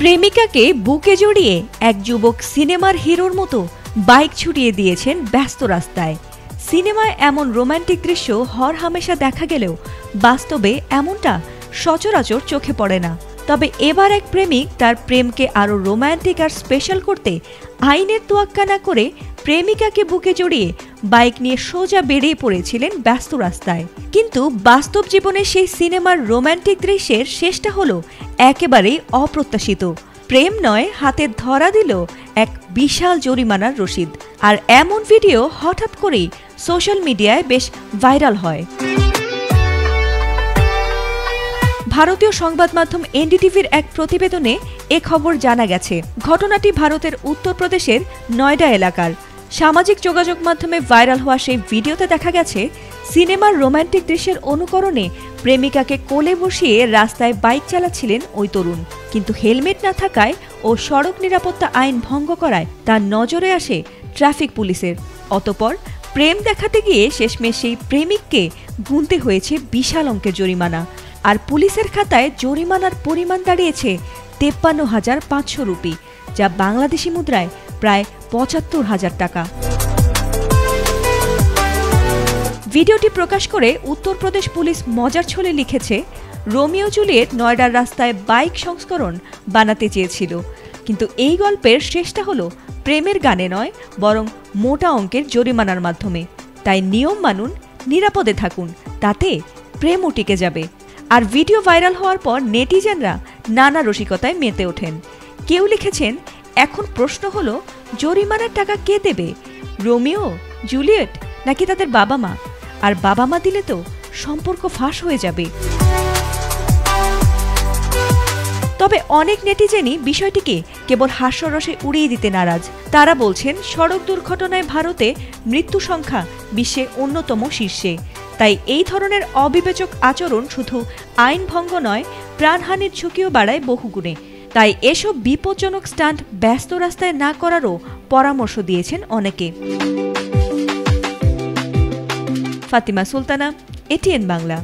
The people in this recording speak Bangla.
প্রেমিকাকে বুকে জড়িয়ে এক যুবক সিনেমার হিরোর মতো বাইক ছুটিয়ে দিয়েছেন ব্যস্ত রাস্তায়। সিনেমায় এমন রোমান্টিক দৃশ্য হরহামেশা দেখা গেলেও বাস্তবে এমনটা সচরাচর চোখে পড়ে না। তবে এবার এক প্রেমিক তার প্রেমকে আরও রোমান্টিক আর স্পেশাল করতে আইনের তোয়াক্কা না করে প্রেমিকাকে বুকে জড়িয়ে বাইক নিয়ে সোজা বেরিয়ে পড়েছিলেন ব্যস্ত রাস্তায়। কিন্তু বাস্তব জীবনে সেই সিনেমার রোমান্টিক দৃশ্যের শেষটা হলো একেবারেই অপ্রত্যাশিত। প্রেম নয়, হাতে ধরা দিল এক বিশাল জরিমানার রসিদ। আর এমন ভিডিও হঠাৎ করেই সোশ্যাল মিডিয়ায় বেশ ভাইরাল হয়। ভারতীয় সংবাদ মাধ্যম এনডিটিভির এক প্রতিবেদনে এ খবর জানা গেছে। ঘটনাটি ভারতের উত্তরপ্রদেশের নয়ডা এলাকার। সামাজিক যোগাযোগ মাধ্যমে ভাইরাল হওয়া সেই ভিডিওতে দেখা গেছে সিনেমার রোমান্টিক দৃশ্যের অনুকরণে প্রেমিকাকে কোলে বসিয়ে রাস্তায় বাইক চালাচ্ছিলেন ওই তরুণ। কিন্তু হেলমেট না থাকায় ও সড়ক নিরাপত্তা আইন ভঙ্গ করায় তার নজরে আসে ট্রাফিক পুলিশের। অতঃপর প্রেম দেখাতে গিয়ে শেষমেশ সেই প্রেমিককে গুনতে হয়েছে বিশাল অঙ্কের জরিমানা। আর পুলিশের খাতায় জরিমানার পরিমাণ দাঁড়িয়েছে 53,500 রুপি, যা বাংলাদেশি মুদ্রায় প্রায় 75,000 টাকা। ভিডিওটি প্রকাশ করে উত্তরপ্রদেশ পুলিশ মজার ছলে লিখেছে, রোমিও জুলিয়েট নয়ডার রাস্তায় বাইক সংস্করণ বানাতে চেয়েছিল, কিন্তু এই গল্পের শেষটা হলো প্রেমের গানে নয়, বরং মোটা অঙ্কের জরিমানার মাধ্যমে। তাই নিয়ম মানুন, নিরাপদে থাকুন, তাতে প্রেমও টিকে যাবে। আর ভিডিও ভাইরাল হওয়ার পর নেটিজেনরা নানা রসিকতায় মেতে ওঠেন। কেউ লিখেছেন, এখন প্রশ্ন হলো জরিমানার টাকা কে দেবে, রোমিও, জুলিয়েট নাকি তাদের বাবা মা? আর বাবা মা দিলে তো সম্পর্ক ফাঁস হয়ে যাবে। তবে অনেক নেটিজেনই বিষয়টিকে কেবল হাস্যরসে উড়িয়ে দিতে নারাজ। তারা বলছেন, সড়ক দুর্ঘটনায় ভারতে মৃত্যু সংখ্যা বিশ্বে অন্যতম শীর্ষে। তাই এই ধরনের অবিবেচক আচরণ শুধু আইন ভঙ্গ নয়, প্রাণহানির ঝুঁকিও বাড়ায় বহুগুণে। তাই এসব বিপজ্জনক স্টান্ট ব্যস্ত রাস্তায় না করারও পরামর্শ দিয়েছেন অনেকে। ফাতিমা সুলতানা, এটিএন বাংলা।